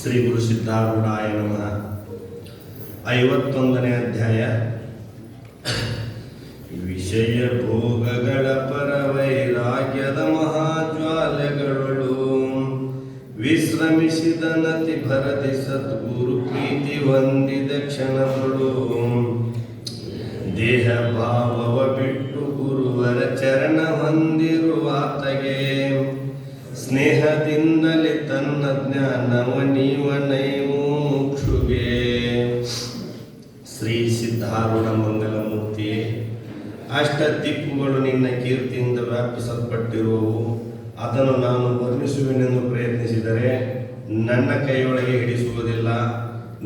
ಶ್ರೀ ಗುರು ಸಿದ್ಧಾರೂಢಾಯ ನಮಃ. 51ನೇ ಅಧ್ಯಾಯ. ವಿಷಯ ಭೋಗಗಳ ಪರವೈರಾಗ್ಯದ ಮಹಾಜ್ವಾಲೆಗಳು ವಿಶ್ರಮಿಸಿದ ನತಿ ಭರತಿ ಸದ್ಗುರು ಪ್ರೀತಿ ಹೊಂದಿದ ಕ್ಷಣಗಳು ದೇಹ ಭಾವವ ಬಿಟ್ಟು ಗುರುವರ ಚರಣ ಹೊಂದಿರುವಾತಗೆ ಸ್ನೇಹದಿಂದಲೇ ತನ್ನ ಜ್ಞಾನವ ನೀವನೈವು ಮುಕ್ಷುಗೆ. ಶ್ರೀ ಸಿದ್ಧಾರೂಢ ಮಂಗಲಮೂರ್ತಿ, ಅಷ್ಟ ದಿಕ್ಕುಗಳು ನಿನ್ನ ಕೀರ್ತಿಯಿಂದ ವ್ಯಾಪಿಸಲ್ಪಟ್ಟಿರುವವು. ಅದನ್ನು ನಾನು ವರ್ಣಿಸುವೆನೆಂದು ಪ್ರಯತ್ನಿಸಿದರೆ ನನ್ನ ಕೈಯೊಳಗೆ ಹಿಡಿಸುವುದಿಲ್ಲ.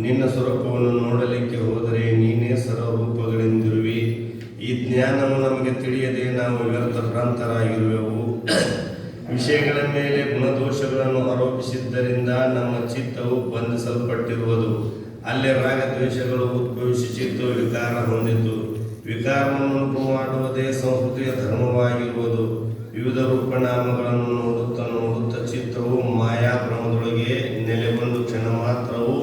ನಿನ್ನ ಸ್ವರೂಪವನ್ನು ನೋಡಲಿಕ್ಕೆ ಹೋದರೆ ನೀನೇ ಸರ್ವರೂಪಗಳೆಂದಿರುವಿ. ಈ ಜ್ಞಾನವು ನಮಗೆ ತಿಳಿಯದೆ ನಾವು ವ್ಯರ್ಥ ಭ್ರಾಂತರಾಗಿರುವೆವು. ವಿಷಯಗಳ ಮೇಲೆ ಗುಣದೋಷಗಳನ್ನು ಆರೋಪಿಸಿದ್ದರಿಂದ ನಮ್ಮ ಚಿತ್ತವು ಬಂಧಿಸಲ್ಪಟ್ಟಿರುವುದು. ಅಲ್ಲೇ ರಾಗದ್ವೇಷಗಳು ಉದ್ಭವಿಸಿ ಚಿತ್ತವು ವಿಕಾರ ಹೊಂದಿತು. ವಿಕಾರವನ್ನು ಉಂಟು ಮಾಡುವುದೇ ಸಂಸ್ಕೃತಿಯ ಧರ್ಮವಾಗಿರುವುದು. ವಿವಿಧ ರೂಪನಾಮಗಳನ್ನು ನೋಡುತ್ತಾ ಚಿತ್ತವು ಮಾಯಾಭ್ರಮದೊಳಗೆ ನೆಲೆಗೊಂಡು ಕ್ಷಣ ಮಾತ್ರವೂ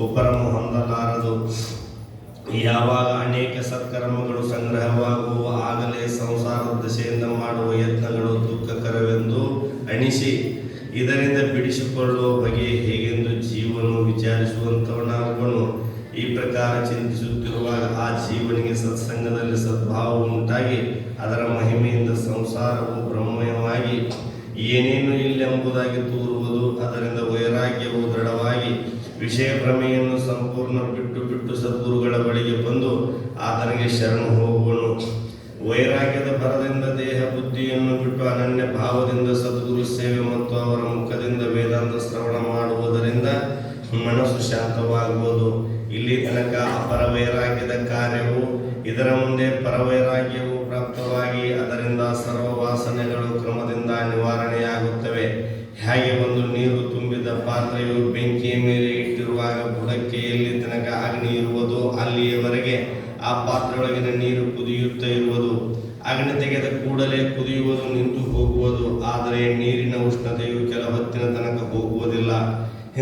ಉಪರಮ ಹೊಂದಲಾರದು. ಯಾವಾಗ ಅನೇಕ ಸತ್ಕರ್ಮಗಳು ಸಂಗ್ರಹವಾಗುವ ಆಗಲೇ ಸಂಸಾರದ ದಶೆಯಿಂದ ಮಾಡುವ ಯತ್ನಗಳು ದುಃಖಕರವೆಂದು ಅನಿಸಿ ಇದರಿಂದ ಬಿಡಿಸಿಕೊಳ್ಳುವ ಬಗೆ ಹೇಗೆಂದು ಜೀವನು ವಿಚಾರಿಸುವಂತವನಾಗುವನು. ಈ ಪ್ರಕಾರ ಚಿಂತಿಸುತ್ತಿರುವಾಗ ಆ ಜೀವನಿಗೆ ಸತ್ಸಂಗದಲ್ಲಿ ಸದ್ಭಾವ ಉಂಟಾಗಿ ಅದರ ಮಹಿಮೆಯಿಂದ ಸಂಸಾರವು ಬ್ರಹ್ಮಮಯವಾಗಿ ಏನೇನು ಇಲ್ಲೆಂಬುದಾಗಿ ತೋರುವುದು. ಅದರಿಂದ ವೈರಾಗ್ಯವು ದೃಢವಾಗಿ ವಿಷಯ ಭ್ರಮೆಯನ್ನು ಸಂಪೂರ್ಣ ಬಿಟ್ಟು ಸದ್ಗುರುಗಳ ಬಳಿಗೆ ಬಂದು ಆತನಿಗೆ ಶರಣು ಹೋಗುವನು. ವೈರಾಗ್ಯದ ಭರದಿಂದ ದೇಹ ಬುದ್ಧಿಯನ್ನು ಬಿಟ್ಟು ಅನನ್ಯ ಭಾವದಿಂದ ಸದ್ಗುರು ಸೇವೆ ಮತ್ತು ಅವರ ಮುಖದಿಂದ ವೇದಾಂತ ಶ್ರವಣ ಮಾಡುವುದರಿಂದ ಮನಸ್ಸು ಶಾಂತವಾಗುವುದು. ಇಲ್ಲಿ ತನಕ ಅಪರ ವೈರಾಗ್ಯದ ಕಾರ್ಯವು, ಇದರ ಮುಂದೆ ಪರವೈರಾಗ್ಯವು ಪ್ರಾಪ್ತವಾಗಿ ಅದರಿಂದ ಸರ್ವ ವಾಸನೆಗಳು ಕ್ರಮದಿಂದ ನಿವಾರಣೆಯಾಗುತ್ತವೆ. ಹಾಗೆ ಒಂದು ನೀರು ತುಂಬಿದ ಪಾತ್ರೆಯು ಬೆಂಕಿಯ ಮೇಲೆ ಇಟ್ಟಿರುವಾಗ ಬುಡಕ್ಕೆ ಎಲ್ಲಿ ತನಕ ಅಗ್ನಿ ಇರುವುದೋ ಅಲ್ಲಿಯವರೆಗೆ ಆ ಪಾತ್ರೆಯೊಳಗಿನ ನೀರು ಕುದಿಯುತ್ತಾ ಇರುವುದು. ಅಗ್ನಿ ತೆಗೆದ ಕೂಡಲೇ ಕುದಿಯುವುದು ನಿಂತು ಹೋಗುವುದು. ಆದರೆ ನೀರಿನ ಉಷ್ಣತೆಯು ಕೆಲ ಹೊತ್ತಿನ ತನಕ ಹೋಗುವುದಿಲ್ಲ.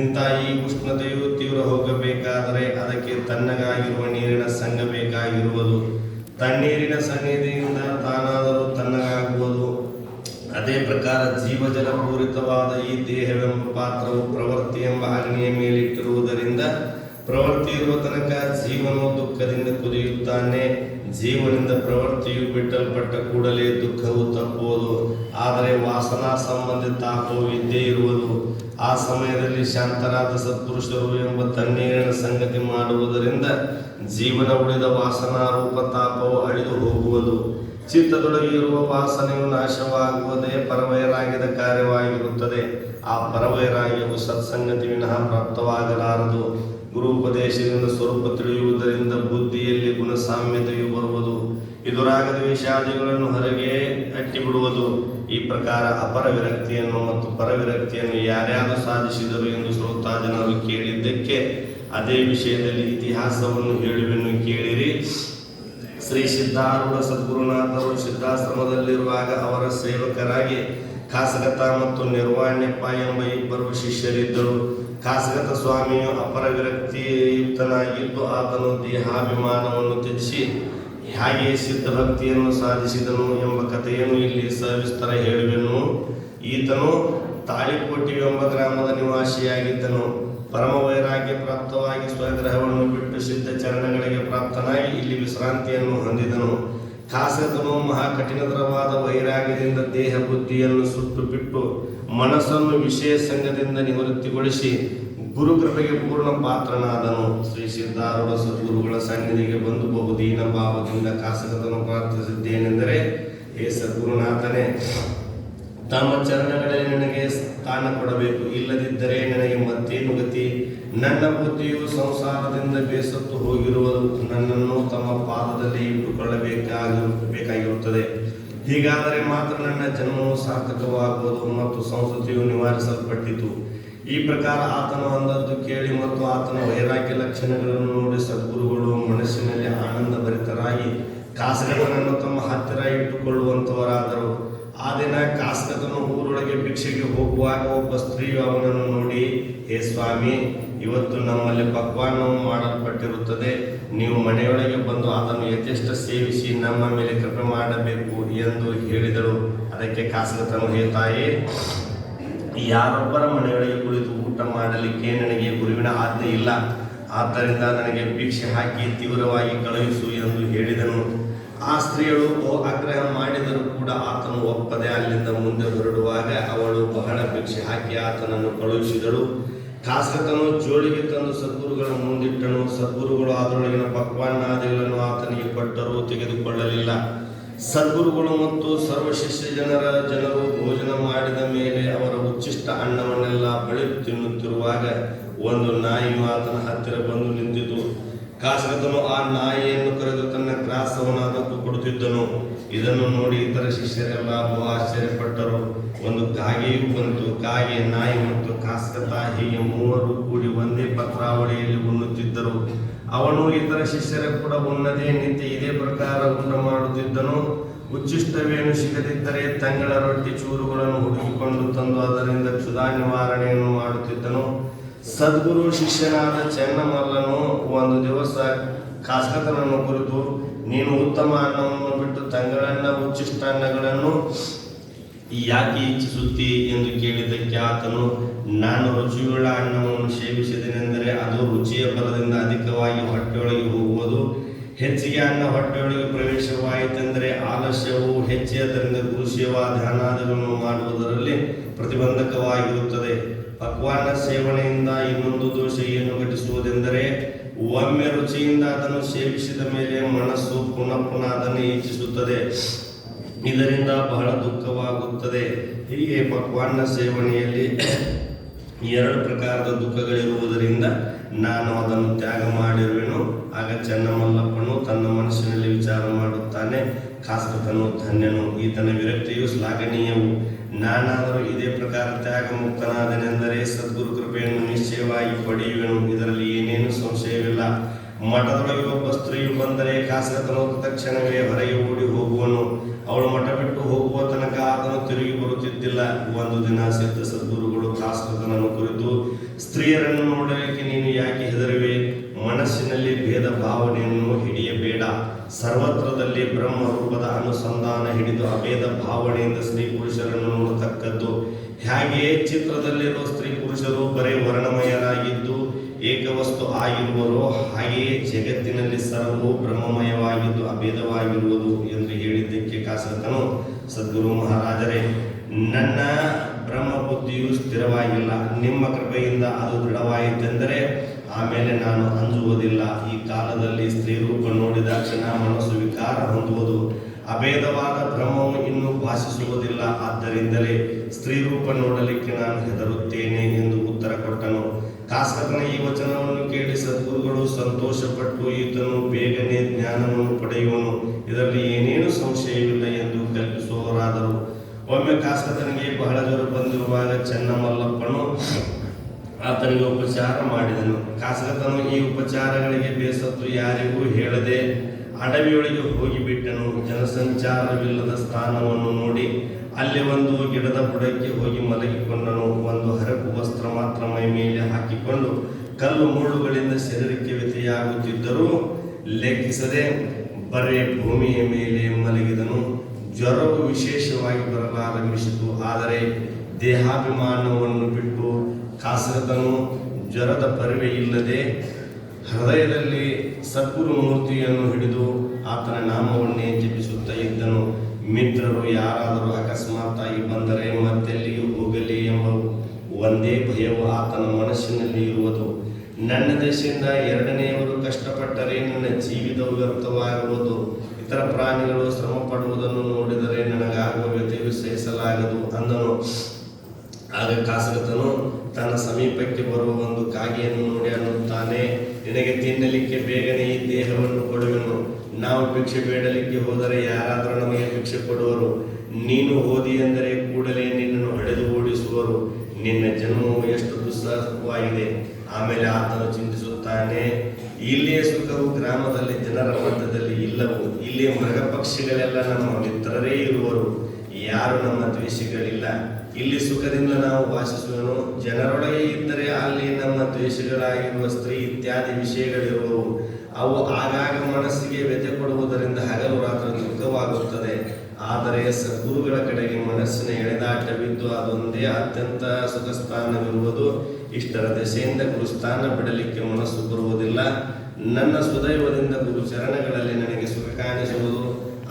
ಇಂಥ ಈ ಉಷ್ಣತೆಯು ತೀವ್ರ ಹೋಗಬೇಕಾದರೆ ಅದಕ್ಕೆ ತಣ್ಣಗಾಗಿರುವ ನೀರಿನ ಸಂಗ ಬೇಕಾಗಿರುವುದು. ತಣ್ಣೀರಿನ ಸನ್ನಿಧಿಯಿಂದ ತಾನಾದರೂ ತಣ್ಣಗಾಗುವುದು. ಅದೇ ಪ್ರಕಾರ ಜೀವಜಲ ಪೂರಿತವಾದ ಈ ದೇಹವೆಂಬ ಪಾತ್ರವು ಪ್ರವೃತ್ತಿ ಎಂಬ ಅಗ್ನಿಯ ಮೇಲಿಟ್ಟಿರುವುದರಿಂದ ಪ್ರವೃತ್ತಿ ಇರುವ ತನಕ ಜೀವನು ದುಃಖದಿಂದ ಕುದಿಯುತ್ತಾನೆ. ಜೀವನಿಂದ ಪ್ರವೃತ್ತಿಯು ಬಿಟ್ಟಲ್ಪಟ್ಟ ಕೂಡಲೇ ದುಃಖವು ತಪ್ಪುವುದು. ಆದರೆ ವಾಸನಾ ಸಂಬಂಧಿ ತಾಪವು ಇದ್ದೇ ಇರುವುದು. ಆ ಸಮಯದಲ್ಲಿ ಶಾಂತರಾದ ಸತ್ಪುರುಷರು ಎಂಬ ತಣ್ಣೀರಿನ ಸಂಗತಿ ಮಾಡುವುದರಿಂದ ಜೀವನ ಉಳಿದ ವಾಸನಾರೂಪ ತಾಪವು ಅಳಿದು ಹೋಗುವುದು. ಚಿತ್ತದೊಳಗೆ ಇರುವ ವಾಸನೆಯು ನಾಶವಾಗುವುದೇ ಪರವೈರಾಗ್ಯದ ಕಾರ್ಯವಾಗಿರುತ್ತದೆ. ಆ ಪರವೈರಾಗ್ಯವು ಸತ್ಸಂಗತಿ ವಿನಃ ಪ್ರಾಪ್ತವಾಗಲಾರದು. ಗುರು ಉಪದೇಶದಿಂದ ಸ್ವರೂಪ ತಿಳಿಯುವುದರಿಂದ ಬುದ್ಧಿಯಲ್ಲಿ ಗುಣಸಾಮ್ಯತೆಯು ಬರುವುದು. ಇದು ರಾಗದ್ವೇಷಾದಿಗಳನ್ನು ಹೊರಗೆ ಅಟ್ಟಿಬಿಡುವುದು. ಈ ಪ್ರಕಾರ ಅಪರ ವಿರಕ್ತಿಯನ್ನು ಮತ್ತು ಪರವಿರಕ್ತಿಯನ್ನು ಯಾರ್ಯಾರು ಸಾಧಿಸಿದರು ಎಂದು ಶ್ರೋತಾ ಜನರು ಕೇಳಿದ್ದಕ್ಕೆ ಅದೇ ವಿಷಯದಲ್ಲಿ ಇತಿಹಾಸವನ್ನು ಹೇಳುವೆನು, ಕೇಳಿರಿ. ಶ್ರೀ ಸಿದ್ಧಾರೂಢ ಸದ್ಗುರುನಾಥರು ಸಿದ್ಧಾಶ್ರಮದಲ್ಲಿರುವಾಗ ಅವರ ಸೇವಕರಾಗಿ ಖಾಸಗತ ಮತ್ತು ನಿರ್ವಾಣ್ಯಪ್ಪ ಎಂಬ ಇಬ್ಬರು ಶಿಷ್ಯರಿದ್ದರು. ಖಾಸಗತ ಸ್ವಾಮಿಯು ಅಪರ ವಿರಕ್ತಿಯುಕ್ತನಾಗಿದ್ದು ಆತನು ದೇಹಾಭಿಮಾನವನ್ನು ತ್ಯಜಿಸಿ ಹಾಗೆಯೇ ಸಿದ್ಧಭಕ್ತಿಯನ್ನು ಸಾಧಿಸಿದನು ಎಂಬ ಕಥೆಯನ್ನು ಇಲ್ಲಿ ಸವಿಸ್ತರ ಹೇಳುವೆನು. ಈತನು ತಾಳಿಕೋಟಿ ಎಂಬ ಗ್ರಾಮದ ನಿವಾಸಿಯಾಗಿದ್ದನು. ಪರಮ ವೈರಾಗ್ಯ ಪ್ರಾಪ್ತವಾಗಿ ಸ್ವಗ್ರಹವನ್ನು ಬಿಟ್ಟು ಸಿದ್ಧ ಚರಣಗಳಿಗೆ ಪ್ರಾಪ್ತನಾಗಿ ಇಲ್ಲಿ ವಿಶ್ರಾಂತಿಯನ್ನು ಹೊಂದಿದನು. ಖಾಸಗತನು ಮಹಾಕಠಿಣತರವಾದ ವೈರಾಗ್ಯದಿಂದ ದೇಹ ಬುದ್ಧಿಯನ್ನು ಸುಟ್ಟು ಬಿಟ್ಟು ಮನಸ್ಸನ್ನು ವಿಷಯ ಸಂಘದಿಂದ ನಿವೃತ್ತಿಗೊಳಿಸಿ ಗುರುಕೃಪೆಗೆ ಪೂರ್ಣ ಪಾತ್ರನಾದನು. ಶ್ರೀ ಸಿದ್ಧಾರೂಢ ಸದ್ಗುರುಗಳ ಸನ್ನಿಧಿಗೆ ಬಂದು ಬಹುದೀನ ಭಾವದಿಂದ ಖಾಸಗತನು ಪ್ರಾರ್ಥಿಸಿದ್ದೇನೆಂದರೆ, ಹೇ ಸದ್ಗುರುನಾಥನೇ, ತಮ್ಮ ಚರಣಗಳಲ್ಲಿ ನನಗೆ ಸ್ಥಾನ ಕೊಡಬೇಕು. ಇಲ್ಲದಿದ್ದರೆ ನನಗೆ ಮತ್ತೇನು ಗತಿ? ನನ್ನ ಬುದ್ಧಿಯು ಸಂಸಾರದಿಂದ ಬೇಸತ್ತು ಹೋಗಿರುವುದು. ನನ್ನನ್ನು ತಮ್ಮ ಪಾದದಲ್ಲಿ ಇಟ್ಟುಕೊಳ್ಳಬೇಕಾಗಿರುತ್ತದೆ. ಹೀಗಾದರೆ ಮಾತ್ರ ನನ್ನ ಜನ್ಮವು ಸಾರ್ಥಕವಾಗುವುದು ಮತ್ತು ಸಂಸ್ಕೃತಿಯು ನಿವಾರಿಸಲ್ಪಟ್ಟಿತು. ಈ ಪ್ರಕಾರ ಆತನು ಅಂದದ್ದು ಕೇಳಿ ಮತ್ತು ಆತನ ವೈರಾಗ್ಯ ಲಕ್ಷಣಗಳನ್ನು ನೋಡಿ ಸದ್ಗುರುಗಳು ಮನಸ್ಸಿನಲ್ಲಿ ಆನಂದ ಭರಿತರಾಗಿ ಖಾಸಗತನನ್ನು ತಮ್ಮ ಹತ್ತಿರ ಇಟ್ಟುಕೊಳ್ಳುವಂಥವರಾದರು. ಆ ದಿನ ಕಾಸ್ಕತನು ಊರೊಳಗೆ ಭಿಕ್ಷೆಗೆ ಹೋಗುವಾಗ ಒಬ್ಬ ಸ್ತ್ರೀಯು ಅವನನ್ನು ನೋಡಿ, ಹೇ ಸ್ವಾಮಿ, ಇವತ್ತು ನಮ್ಮಲ್ಲಿ ಪಕ್ವಾನ್ನವು ಮಾಡಲ್ಪಟ್ಟಿರುತ್ತದೆ, ನೀವು ಮನೆಯೊಳಗೆ ಬಂದು ಅದನ್ನು ಯಥೇಷ್ಟ ಸೇವಿಸಿ ನಮ್ಮ ಮೇಲೆ ಕೃಪೆ ಮಾಡಬೇಕು ಎಂದು ಹೇಳಿದಳು. ಅದಕ್ಕೆ ಕಾಸ್ಕತನು, ಹೇ ತಾಯಿ, ಯಾರೊಬ್ಬರ ಮನೆಯೊಳಗೆ ಕುಳಿತು ಊಟ ಮಾಡಲಿಕ್ಕೆ ನನಗೆ ಗುರುವಿನ ಆಜ್ಞೆ ಇಲ್ಲ, ಆದ್ದರಿಂದ ನನಗೆ ಭಿಕ್ಷೆ ಹಾಕಿ ತೀವ್ರವಾಗಿ ಕಳುಹಿಸು ಎಂದು ಹೇಳಿದನು. ಆ ಸ್ತ್ರೀಯಳು ಆಗ್ರಹ ಮಾಡಿದರೂ ಕೂಡ ಆತನು ಒಪ್ಪದೆ ಅಲ್ಲಿಂದ ಮುಂದೆ ಹೊರಡುವಾಗ ಅವಳು ಬಹಳ ಭಿಕ್ಷೆ ಹಾಕಿ ಆತನನ್ನು ಕಳುಹಿಸಿದಳು. ಕಾಸ್ಕತನು ಜೋಳಿಗೆ ತಂದು ಸದ್ಗುರುಗಳ ಮುಂದಿಟ್ಟನು. ಸದ್ಗುರುಗಳು ಅದರೊಳಗಿನ ಪಕ್ವಾನ್ನಾದಿಗಳನ್ನು ಆತನಿಗೆ ಕೊಟ್ಟರೂ ತೆಗೆದುಕೊಳ್ಳಲಿಲ್ಲ. ಸದ್ಗುರುಗಳು ಮತ್ತು ಸರ್ವಶಿಷ್ಯ ಜನರು ಭೋಜನ ಮಾಡಿದ ಮೇಲೆ ಅವರ ಉಚ್ಚಿಷ್ಟ ಅನ್ನವನ್ನೆಲ್ಲ ಬಳಿ ತಿನ್ನುತ್ತಿರುವಾಗ ಒಂದು ನಾಯಿಯು ಆತನ ಹತ್ತಿರ ಬಂದು ನಿಂತಿತು. ಕಾಸ್ಕತನು ಆ ನಾಯಿಯನ್ನು ಕರೆದು ತನ್ನ ಗ್ರಾಸವನ್ನು ಅದಕ್ಕೂ ಕೊಡುತ್ತಿದ್ದನು. ಇದನ್ನು ನೋಡಿ ಇತರ ಶಿಷ್ಯರೆಲ್ಲ ಬಹು ಆಶ್ಚರ್ಯಪಟ್ಟರು. ಒಂದು ಕಾಗೆಯೂ ಬಂತು. ಕಾಗೆ, ನಾಯಿ ಮತ್ತು ಕಾಸ್ಕತ ಹೀಗೆ ಮೂವರು ಕೂಡಿ ಒಂದೇ ಪತ್ರಾವಳಿಯಲ್ಲಿ ಉಣ್ಣುತ್ತಿದ್ದರು. ಅವನು ಇತರ ಶಿಷ್ಯರ ಕೂಡ ಉಣ್ಣದೆ ನಿತ್ಯ ಇದೇ ಪ್ರಕಾರ ಊಟ ಮಾಡುತ್ತಿದ್ದನು. ಉಚ್ಚಿಷ್ಟವೇನು ಸಿಗದಿದ್ದರೆ ತಂಗಳ ರೊಟ್ಟಿ ಚೂರುಗಳನ್ನು ಹುಡುಕಿಕೊಂಡು ತಂದು ಅದರಿಂದ ಕ್ಷುಧಾ ನಿವಾರಣೆಯನ್ನು ಮಾಡುತ್ತಿದ್ದನು. ಸದ್ಗುರು ಶಿಷ್ಯನಾದ ಚೆನ್ನಮಲ್ಲನು ಒಂದು ದಿವಸ ಕಾಸ್ಕತನನ್ನು ಕುರಿತು, ನೀನು ಉತ್ತಮ ಅನ್ನವನ್ನು ಬಿಟ್ಟು ತಂಗಳನ್ನ ಉಚ್ಚಿಷ್ಟ ಅನ್ನಗಳನ್ನು ಯಾಕೆ ಇಚ್ಛಿಸುತ್ತಿ ಎಂದು ಕೇಳಿದ್ದಕ್ಕೆ ಆತನು, ನಾನು ರುಚಿಯುಳ್ಳ ಅನ್ನವನ್ನು ಸೇವಿಸಿದೆನೆಂದರೆ ಅದು ರುಚಿಯ ಬಲದಿಂದ ಅಧಿಕವಾಗಿ ಹೊಟ್ಟೆಯೊಳಗೆ ಹೋಗುವುದು. ಹೆಚ್ಚಿಗೆ ಅನ್ನ ಹೊಟ್ಟೆಯೊಳಗೆ ಪ್ರವೇಶವಾಯಿತೆಂದರೆ ಆಲಸ್ಯವು ಹೆಚ್ಚಿ ಅದರಿಂದ ಗುರುಸೇವಾ ಧ್ಯಾನಾದಿಗಳನ್ನು ಮಾಡುವುದರಲ್ಲಿ ಪ್ರತಿಬಂಧಕವಾಗಿರುತ್ತದೆ. ಪಕ್ವಾನ್ನ ಸೇವನೆಯಿಂದ ಇನ್ನೊಂದು ದೋಷ ಏನು ಘಟಿಸುವುದೆಂದರೆ, ಒಮ್ಮೆ ರುಚಿಯಿಂದ ಅದನ್ನು ಸೇವಿಸಿದ ಮೇಲೆ ಮನಸ್ಸು ಪುನಃ ಅದನ್ನು ಇಚ್ಛಿಸುತ್ತದೆ. ಇದರಿಂದ ಬಹಳ ದುಃಖವಾಗುತ್ತದೆ. ಹೀಗೆ ಪಕ್ವಾನ್ನ ಸೇವನೆಯಲ್ಲಿ ಎರಡು ಪ್ರಕಾರದ ದುಃಖಗಳಿರುವುದರಿಂದ ನಾನು ಅದನ್ನು ತ್ಯಾಗ ಮಾಡಿರುವೆನು. ಆಗ ಚೆನ್ನಮಲ್ಲಪ್ಪನು ತನ್ನ ಮನಸ್ಸಿನಲ್ಲಿ ವಿಚಾರ ಮಾಡುತ್ತಾನೆ, ಕಾಸ್ಕತನು ಧನ್ಯನು, ಈತನ ವಿರಕ್ತಿಯು ಶ್ಲಾಘನೀಯವು. ನಾನಾದರೂ ಇದೇ ಪ್ರಕಾರ ತ್ಯಾಗ ಮುಕ್ತನಾದನೆಂದರೆ ಸದ್ಗುರು ಕೃಪೆಯನ್ನು ನಿಶ್ಚಯವಾಗಿ ಪಡೆಯುವೆನು, ಇದರಲ್ಲಿ ಏನೇನು ಸಂಶಯವಿಲ್ಲ. ಮಠದೊಳಗೆ ಒಬ್ಬ ಸ್ತ್ರೀಯು ಬಂದರೆ ಕಾಸ್ಕತನು ತಕ್ಷಣವೇ ಹೊರಗೆ ಓಡಿ ಹೋಗುವನು. ಅವಳು ಮಠ ಬಿಟ್ಟು ಹೋಗುವ ತನಕ ಆತನು ತಿರುಗಿ ಬರುತ್ತಿದ್ದಿಲ್ಲ. ಒಂದು ದಿನ ಸಿದ್ಧ ಸದ್ಗುರುಗಳು ಕಾಸ್ಕತನನ್ನು ಕುರಿತು, ಸ್ತ್ರೀಯರನ್ನು ನೋಡಲಿಕ್ಕೆ ನೀನು ಯಾಕೆ ಹೆದರುವೆ? ಮನಸ್ಸಿನಲ್ಲಿ ಭೇದ ಭಾವನೆಯನ್ನು ಹಿಡಿಯಬೇಡ. ಸರ್ವತ್ರದಲ್ಲಿ ಬ್ರಹ್ಮ ರೂಪದ ಅನುಸಂಧಾನ ಹಿಡಿದು ಅಭೇದ ಭಾವನೆಯಿಂದ ಸ್ತ್ರೀ ಪುರುಷರನ್ನು ನೋಡತಕ್ಕದ್ದು. ಹಾಗೆಯೇ ಚಿತ್ರದಲ್ಲಿರುವ ಸ್ತ್ರೀ ಪುರುಷರು ಬರೇ ವರ್ಣಮಯರಾಗಿದ್ದು ಏಕವಸ್ತು ಆಗಿರುವರೋ ಹಾಗೆಯೇ ಜಗತ್ತಿನಲ್ಲಿ ಸರ್ವವು ಬ್ರಹ್ಮಮಯವಾಗಿದ್ದು ಅಭೇದವಾಗಿರುವುದು ಎಂದು ಹೇಳಿದ್ದಕ್ಕೆ ಕಾಸ್ಕತನು, ಸದ್ಗುರು ಮಹಾರಾಜರೇ, ನನ್ನ ಬ್ರಹ್ಮ ಬುದ್ಧಿಯು ಸ್ಥಿರವಾಗಿಲ್ಲ. ನಿಮ್ಮ ಕೃಪೆಯಿಂದ ಅದು ದೃಢವಾಯಿತೆಂದರೆ ಆಮೇಲೆ ನಾನು ಅಂಜುವುದಿಲ್ಲ. ಈ ಕಾಲದಲ್ಲಿ ಸ್ತ್ರೀ ರೂಪ ನೋಡಿದ ಕ್ಷಣ ಮನಸ್ಸು ವಿಕಾರ ಹೊಂದುವುದು. ಅಭೇದವಾದ ಬ್ರಹ್ಮವು ಇನ್ನೂ ಭಾಷಿಸುವುದಿಲ್ಲ. ಆದ್ದರಿಂದಲೇ ಸ್ತ್ರೀ ರೂಪ ನೋಡಲಿಕ್ಕೆ ನಾನು ಹೆದರುತ್ತೇನೆ ಎಂದು ಉತ್ತರ ಕೊಟ್ಟನು. ಕಾಸ್ಕತನ ಈ ವಚನವನ್ನು ಕೇಳಿ ಸದ್ಗುರುಗಳು ಸಂತೋಷಪಟ್ಟು, ಈತನು ಬೇಗನೆ ಜ್ಞಾನವನ್ನು ಪಡೆಯುವನು, ಇದರಲ್ಲಿ ಏನೇನು ಸಂಶಯವಿಲ್ಲ ಎಂದು ಕಲ್ಪಿಸುವವರಾದರು. ಒಮ್ಮೆ ಕಾಸ್ಕತನಿಗೆ ಬಹಳ ಜ್ವರ ಬಂದಿರುವಾಗ ಚೆನ್ನಮಲ್ಲಪ್ಪನು ಆತನಿಗೆ ಉಪಚಾರ ಮಾಡಿದನು. ಕಾಸ್ಕತನು ಈ ಉಪಚಾರಗಳಿಗೆ ಬೇಸತ್ತು ಯಾರಿಗೂ ಹೇಳದೆ ಅಡವಿಯೊಳಗೆ ಹೋಗಿಬಿಟ್ಟನು. ಜನಸಂಚಾರವಿಲ್ಲದ ಸ್ಥಾನವನ್ನು ನೋಡಿ ಅಲ್ಲಿ ಒಂದು ಗಿಡದ ಬುಡಕ್ಕೆ ಹೋಗಿ ಮಲಗಿಕೊಂಡನು. ಒಂದು ಹರಕು ವಸ್ತ್ರ ಮಾತ್ರ ಮೈ ಮೇಲೆ ಹಾಕಿಕೊಂಡು ಕಲ್ಲು ಮುಳ್ಳುಗಳಿಂದ ಶರೀರಕ್ಕೆ ವ್ಯಥೆಯಾಗುತ್ತಿದ್ದರೂ ಲೆಕ್ಕಿಸದೆ ಬರೇ ಭೂಮಿಯ ಮೇಲೆ ಮಲಗಿದನು. ಜ್ವರವು ವಿಶೇಷವಾಗಿ ಬರಲಾರಂಭಿಸಿತು. ಆದರೆ ದೇಹಾಭಿಮಾನವನ್ನು ಬಿಟ್ಟು ಕಾಸ್ಕತನು ಜ್ವರದ ಪರಿವೆ ಇಲ್ಲದೆ ಹೃದಯದಲ್ಲಿ ಸದ್ಗುರು ಮೂರ್ತಿಯನ್ನು ಹಿಡಿದು ಆತನ ನಾಮವನ್ನೇ ಜಪಿಸುತ್ತಾ ಇದ್ದನು. ಮಿತ್ರರು ಯಾರಾದರೂ ಅಕಸ್ಮಾತ್ತಾಗಿ ಬಂದರೆ ಮತ್ತೆಲ್ಲಿಯೂ ಹೋಗಲಿ ಎಂಬ ಒಂದೇ ಭಯವು ಆತನ ಮನಸ್ಸಿನಲ್ಲಿ ಇರುವುದು. ನನ್ನ ದಶೆಯಿಂದ ಎರಡನೆಯವರು ಕಷ್ಟಪಟ್ಟರೆ ನನ್ನ ಜೀವಿತವು ವ್ಯರ್ಥವಾಗುವುದು. ಇತರ ಪ್ರಾಣಿಗಳು ಶ್ರಮ ಪಡುವುದನ್ನು ನೋಡಿದರೆ ನನಗಾಗುವ ವ್ಯಥೆಯು ಸಹಿಸಲಾಗದು ಅಂದನು. ಆಗ ಕಾಸ್ಕತನು ತನ್ನ ಸಮೀಪಕ್ಕೆ ಬರುವ ಒಂದು ಕಾಗೆಯನ್ನು ನೋಡಿ ಅನ್ನುತ್ತಾನೆ, ನಿನಗೆ ತಿನ್ನಲಿಕ್ಕೆ ಬೇಗನೆ ಈ ದೇಹವನ್ನು ಕೊಡುವೆನು. ನಾವು ಭಿಕ್ಷೆ ಬೇಡಲಿಕ್ಕೆ ಹೋದರೆ ಯಾರಾದರೂ ನಮಗೆ ಭಿಕ್ಷೆ ಕೊಡುವರು. ನೀನು ಹೋದಿ ಎಂದರೆ ಕೂಡಲೇ ನಿನ್ನನ್ನು ಹೊಡೆದು ಓಡಿಸುವರು. ನಿನ್ನ ಜನ್ಮವು ಎಷ್ಟು ದುಸ್ಸಹವಾಗಿದೆ. ಆಮೇಲೆ ಆತನು ಚಿಂತಿಸುತ್ತಾನೆ, ಇಲ್ಲಿಯೇ ಸುಖವು ಗ್ರಾಮದಲ್ಲಿ ಜನರ ಮಧ್ಯದಲ್ಲಿ ಇಲ್ಲವು. ಇಲ್ಲಿ ಮೃಗ ಪಕ್ಷಿಗಳೆಲ್ಲ ನಮ್ಮ ಮಿತ್ರರೇ ಇರುವರು. ಯಾರು ನಮ್ಮ ದ್ವೇಷಿಗಳಿಲ್ಲ. ಇಲ್ಲಿ ಸುಖದಿಂದ ನಾವು ವಾಸಿಸುವೆನು. ಜನರೊಳಗೆ ಇದ್ದರೆ ಅಲ್ಲಿ ನಮ್ಮ ದ್ವೇಷಗಳಾಗಿರುವ ಸ್ತ್ರೀ ಇತ್ಯಾದಿ ವಿಷಯಗಳಿರುವವು. ಅವು ಆಗಾಗ ಮನಸ್ಸಿಗೆ ವ್ಯಥೆ ಕೊಡುವುದರಿಂದ ಹಗಲು ರಾತ್ರಿ ದುಃಖವಾಗುತ್ತದೆ. ಆದರೆ ಸದ್ಗುರುಗಳ ಕಡೆಗೆ ಮನಸ್ಸಿನ ಎಳೆದಾಟವಿದ್ದು ಅದೊಂದೇ ಅತ್ಯಂತ ಸುಖಸ್ಥಾನವಿರುವುದು. ಇಷ್ಟರ ದೆಸೆಯಿಂದ ಗುರುಸ್ಥಾನ ಬಿಡಲಿಕ್ಕೆ ಮನಸ್ಸು ಬರುವುದಿಲ್ಲ. ನನ್ನ ಸುದೈವದಿಂದ ಗುರು ಚರಣಗಳಲ್ಲಿ ನನಗೆ ಸುಖ ಕಾಣಿಸುವುದು.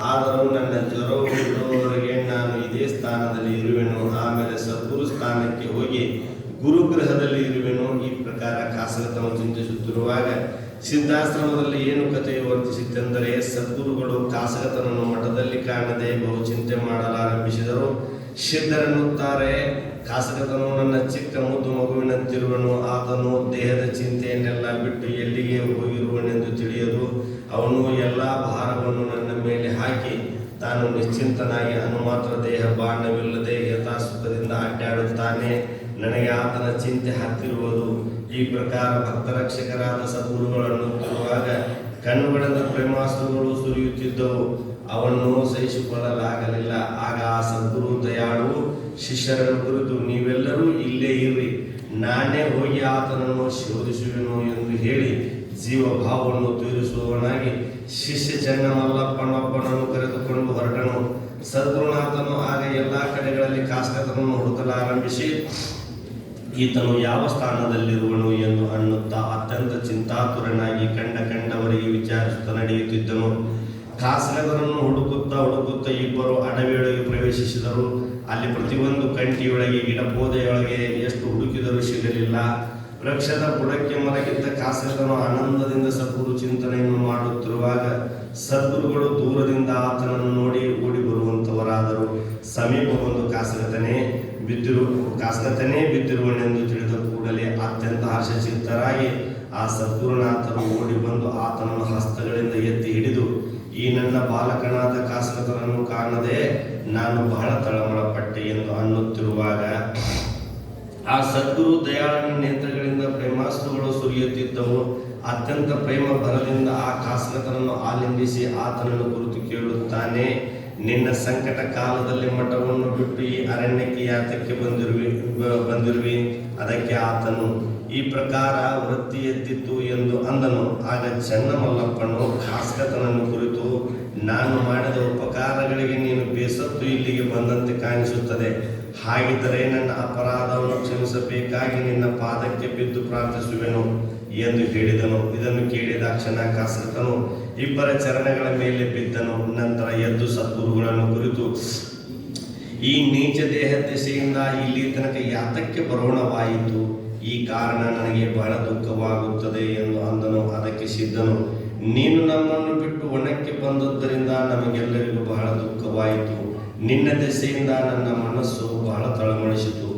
ಆದರೂ ನನ್ನ ಜ್ವರವು ಬಿಡುವವರೆಗೆ ನಾನು ಇದೇ ಸ್ಥಾನದಲ್ಲಿ ಇರುವೆನು. ಆಮೇಲೆ ಸದ್ಗುರು ಸ್ಥಾನಕ್ಕೆ ಹೋಗಿ ಗುರುಗ್ರಹದಲ್ಲಿ ಇರುವೆನು. ಈ ಪ್ರಕಾರ ಕಾಸರತನು ಚಿಂತಿಸುತ್ತಿರುವಾಗ ಸಿದ್ಧಾಶ್ರಮದಲ್ಲಿ ಏನು ಕಥೆಯು ವರ್ತಿಸಿತೆಂದರೆ, ಸದ್ಗುರುಗಳು ಕಾಸಗತನನ್ನು ಮಠದಲ್ಲಿ ಕಾಣದೆ ಬಹು ಚಿಂತೆ ಮಾಡಲಾರಂಭಿಸಿದರು. ಸಿದ್ಧರನ್ನುತ್ತಾರೆ, ಕಾಸಗತನು ನನ್ನ ಚಿಕ್ಕ ಮುದ್ದು ಮಗುವಿನಂತಿರುವನು. ಆತನು ದೇಹದ ಚಿಂತೆಯನ್ನೆಲ್ಲ ಬಿಟ್ಟು ಎಲ್ಲಿಗೆ ಹೋಗಿರುವನೆಂದು ತಿಳಿಯದು. ಅವನು ಎಲ್ಲ ಭಾರವನ್ನು ನನ್ನ ಮೇಲೆ ಹಾಕಿ ತಾನು ನಿಶ್ಚಿಂತನಾಗಿ ಮಾತ್ರ ದೇಹ ಬಾಣವಿಲ್ಲದೆ ಯಥಾಸುಖದಿಂದ ಅಡ್ಡಾಡುತ್ತಾನೆ. ನನಗೆ ಆತನ ಚಿಂತೆ ಹತ್ತಿರುವುದು. ಈ ಪ್ರಕಾರ ಭಕ್ತರಕ್ಷಕರಾದ ಸದ್ಗುರುಗಳನ್ನು ತರುವಾಗ ಕಣ್ಣುಗಳಿಂದ ಪ್ರೇಮಾಸ್ತ್ರಗಳು ಸುರಿಯುತ್ತಿದ್ದವು. ಅವನ್ನು ಸಹಿಸಿಕೊಳ್ಳಲಾಗಲಿಲ್ಲ. ಆಗ ಆ ಸದ್ಗುರು ದಯಾಳು ಶಿಷ್ಯರನ್ನು ಕುರಿತು, ನೀವೆಲ್ಲರೂ ಇಲ್ಲೇ ಇರ್ರಿ, ನಾನೇ ಹೋಗಿ ಆತನನ್ನು ಶೋಧಿಸುವೆನು ಎಂದು ಹೇಳಿ ಜೀವಭಾವವನ್ನು ತೀರಿಸುವವನಾಗಿ ಶಿಷ್ಯ ಚೆನ್ನಮಲ್ಲಪ್ಪನೊಬ್ಬನನ್ನು ಕರೆದುಕೊಂಡು ಹೊರಟನು. ಸದ್ಗುರುನಾಥನು ಆಗ ಎಲ್ಲ ಕಡೆಗಳಲ್ಲಿ ಕಾಸಗತನನ್ನು ಹುಡುಕಲಾರಂಭಿಸಿ ಈತನು ಯಾವ ಸ್ಥಾನದಲ್ಲಿರುವನು ಎಂದು ಅನ್ನುತ್ತಾ ಅತ್ಯಂತ ಚಿಂತಾತುರನಾಗಿ ಕಂಡವರಿಗೆ ವಿಚಾರಿಸುತ್ತಾ ನಡೆಯುತ್ತಿದ್ದನು. ಕಾಸಗತನನ್ನು ಹುಡುಕುತ್ತಾ ಇಬ್ಬರು ಅಡವಿಯೊಳಗೆ ಪ್ರವೇಶಿಸಿದರು. ಅಲ್ಲಿ ಪ್ರತಿಯೊಂದು ಕಂಟಿಯೊಳಗೆ ಗಿಡಪೋದೆಯೊಳಗೆ ಎಷ್ಟು ಹುಡುಕಿದರೂ ಸಿಗಲಿಲ್ಲ. ವೃಕ್ಷದ ಬುಡಕ್ಕೆ ಮಲಗಿದ್ದ ಕಾಸಗತನು ಆನಂದದಿಂದ ಸದ್ಗುರು ಚಿಂತನೆಯನ್ನು ಮಾಡುತ್ತಿರುವಾಗ ಸದ್ಗುರುಗಳು ದೂರದಿಂದ ಆತನನ್ನು ನೋಡಿ ಓಡಿ ಬರುವಂತವರಾದರು. ಸಮೀಪ ಬಂದು ಕಾಸಗತನೇ ಬಿದ್ದಿರುವನೆಂದು ತಿಳಿದ ಕೂಡಲೇ ಅತ್ಯಂತ ಹರ್ಷಚಿತ್ತರಾಗಿ ಆ ಸದ್ಗುರುನಾಥರು ಓಡಿ ಬಂದು ಆತನನ್ನು ಹಸ್ತಗಳಿಂದ ಎತ್ತಿ ಹಿಡಿದು, ಈ ನನ್ನ ಬಾಲಕನಾದ ಕಾಸಗತನನ್ನು ಕಾಣದೆ ನಾನು ಬಹಳ ತಳಮಳಪಟ್ಟೆ ಎಂದು ಅನ್ನುತ್ತಿರುವಾಗ ಆ ಸದ್ಗುರು ದಯಾಳನ ನೇತ್ರಗಳಿಂದ ಪ್ರೇಮಾಸ್ತ್ರಗಳು ಸುರಿಯುತ್ತಿದ್ದವು. ಅತ್ಯಂತ ಪ್ರೇಮ ಬರದಿಂದ ಆ ಕಾಸಗತನನ್ನು ಆಲಿಂಗಿಸಿ ಆತನನ್ನು ಕುರಿತು ಕೇಳುತ್ತಾನೆ, ನಿನ್ನ ಸಂಕಟ ಕಾಲದಲ್ಲಿ ಮಠವನ್ನು ಬಿಟ್ಟು ಈ ಅರಣ್ಯಕ್ಕೆ ಯಾತಕ್ಕೆ ಬಂದಿರುವಿ? ಅದಕ್ಕೆ ಆತನು, ಈ ಪ್ರಕಾರ ವೃತ್ತಿ ಎದ್ದಿತ್ತು ಎಂದು ಅಂದನು. ಆಗ ಚೆನ್ನಮಲ್ಲಪ್ಪನು ಕಾಸಗತನನ್ನು ಕುರಿತು, ನಾನು ಮಾಡಿದ ಉಪಕಾರಗಳಿಗೆ ನೀನು ಬೇಸತ್ತು ಇಲ್ಲಿಗೆ ಬಂದಂತೆ ಕಾಣಿಸುತ್ತದೆ. ಹಾಗಿದ್ದರೆ ನನ್ನ ಅಪರಾಧವನ್ನು ಕ್ಷಮಿಸಬೇಕಾಗಿ ನಿನ್ನ ಪಾದಕ್ಕೆ ಬಿದ್ದು ಪ್ರಾರ್ಥಿಸುವೆನು ಎಂದು ಹೇಳಿದನು. ಇದನ್ನು ಕೇಳಿದಾಕ್ಷಣ ಕಾಸಗತನು ಇಬ್ಬರ ಚರಣಗಳ ಮೇಲೆ ಬಿದ್ದನು. ನಂತರ ಎದ್ದು ಸದ್ಗುರುಗಳನ್ನು ಕುರಿತು, ಈ ನೀಚ ದೇಹ ದೆಸೆಯಿಂದ ಇಲ್ಲಿ ತನಕ ಯಾತಕ್ಕೆ ಬರೋಣವಾಯಿತು? ಈ ಕಾರಣ ನನಗೆ ಬಹಳ ದುಃಖವಾಗುತ್ತದೆ ಎಂದು ಅಂದನು. ಅದಕ್ಕೆ ಸಿದ್ಧನು, ನೀನು ನಮ್ಮನ್ನು ಬಿಟ್ಟು ಒಣಕ್ಕೆ ಬಂದದ್ದರಿಂದ ನಮಗೆಲ್ಲರಿಗೂ ಬಹಳ ದುಃಖವಾಯಿತು. ನಿನ್ನ ದೆಸೆಯಿಂದ ನನ್ನ ಮನಸ್ಸು ಬಹಳ ತಳಮಳಿಸಿತು.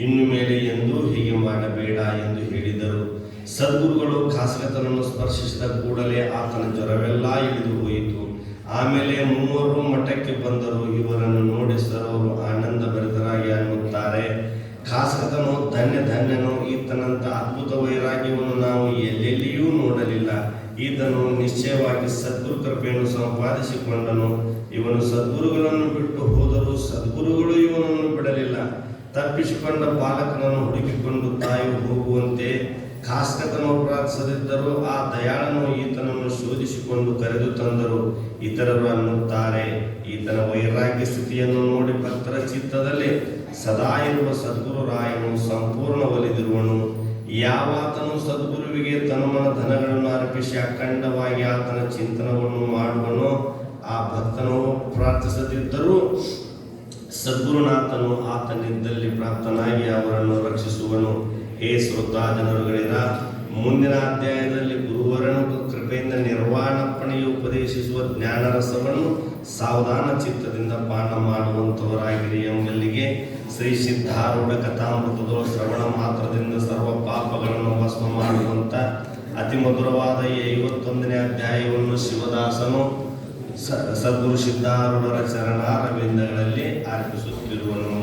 ಇನ್ನು ಮೇಲೆ ಎಂದೂ ಹೀಗೆ ಮಾಡಬೇಡ ಎಂದು ಹೇಳಿದರು. ಸದ್ಗುರುಗಳು ಕಾಸಗತನನ್ನು ಸ್ಪರ್ಶಿಸಿದ ಕೂಡಲೇ ಆತನ ಜ್ವರವೆಲ್ಲ ಇಳಿದು ಹೋಯಿತು. ಆಮೇಲೆ ಮೂವರು ಮಠಕ್ಕೆ ಬಂದರು. ಇವರನ್ನು ನೋಡಿ ಸರೋರು ಆನಂದ ಭರಿತರಾಗಿ ಅನ್ನುತ್ತಾರೆ, ಕಾಸಗತನು ಧನ್ಯನು. ಈತನಂತ ಅದ್ಭುತ ವೈರಾಗ್ಯವನ್ನು ನಾವು ಎಲ್ಲೆಲ್ಲಿಯೂ ನೋಡಲಿಲ್ಲ. ಈತನು ನಿಶ್ಚಯವಾಗಿ ಸದ್ಗುರು ಕೃಪೆಯನ್ನು ಸಂಪಾದಿಸಿಕೊಂಡನು. ಇವನು ಸದ್ಗುರುಗಳನ್ನು ಬಿಟ್ಟು ಹೋದರೂ ಸದ್ಗುರುಗಳು ಇವನನ್ನು ಬಿಡಲಿಲ್ಲ. ತಪ್ಪಿಸಿಕೊಂಡ ಬಾಲಕನನ್ನು ಹುಡುಕಿಕೊಂಡು ತಾಯಿ ಹೋಗುವಂತೆ ಕಾಸಗತನು ಪ್ರಾರ್ಥಿಸದಿದ್ದರೂ ಆ ದಯಾಳನು ಈತನನ್ನು ಶೋಧಿಸಿಕೊಂಡು ಕರೆದು ತಂದರು. ಇತರರು ಅನ್ನುತ್ತಾರೆ, ಈತನ ವೈರಾಗ್ಯ ಸ್ಥಿತಿಯನ್ನು ನೋಡಿ ಭಕ್ತರ ಚಿತ್ತದಲ್ಲಿ ಸದಾ ಇರುವ ಸದ್ಗುರು ರಾಯನು ಸಂಪೂರ್ಣ ಒಲಿದಿರುವನು. ಯಾವಾತನು ಸದ್ಗುರುವಿಗೆ ತನುಮನ ಧನಗಳನ್ನು ಅರ್ಪಿಸಿ ಅಖಂಡವಾಗಿ ಆತನ ಚಿಂತನವನ್ನು ಮಾಡುವನೋ ಆ ಭಕ್ತನು ಪ್ರಾರ್ಥಿಸದಿದ್ದರೂ ಸದ್ಗುರುನಾಥನು ಆತನಿದ್ದಲ್ಲಿ ಪ್ರಾಪ್ತನಾಗಿ ಅವರನ್ನು ರಕ್ಷಿಸುವನು. ಹೇ ಶ್ರೋತಾ ಜನರುಗಳಿರ, ಮುಂದಿನ ಅಧ್ಯಾಯದಲ್ಲಿ ಗುರುವರನ ಕೃಪೆಯಿಂದ ನಿರ್ವಾಣಪ್ಪಣೆಯು ಉಪದೇಶಿಸುವ ಜ್ಞಾನರಸವನ್ನು ಸಾವಧಾನ ಚಿತ್ತದಿಂದ ಪಾನ ಮಾಡುವಂಥವರಾಗಿರಿ ಎಂಬಲ್ಲಿಗೆ ಶ್ರೀ ಸಿದ್ಧಾರೂಢ ಕಥಾಮೃತದ ಶ್ರವಣ ಮಾತ್ರದಿಂದ ಸರ್ವ ಪಾಪಗಳನ್ನು ಭಸ್ಮ ಮಾಡುವಂಥ ಅತಿ ಮಧುರವಾದ ಈ 51ನೇ ಅಧ್ಯಾಯವನ್ನು ಶಿವದಾಸನು ಸದ್ಗುರು ಸಿದ್ಧಾರೂಢರ ಚರಣಾರವಿಂದಗಳಲ್ಲಿ ಅರ್ಪಿಸುತ್ತಿರುವನು.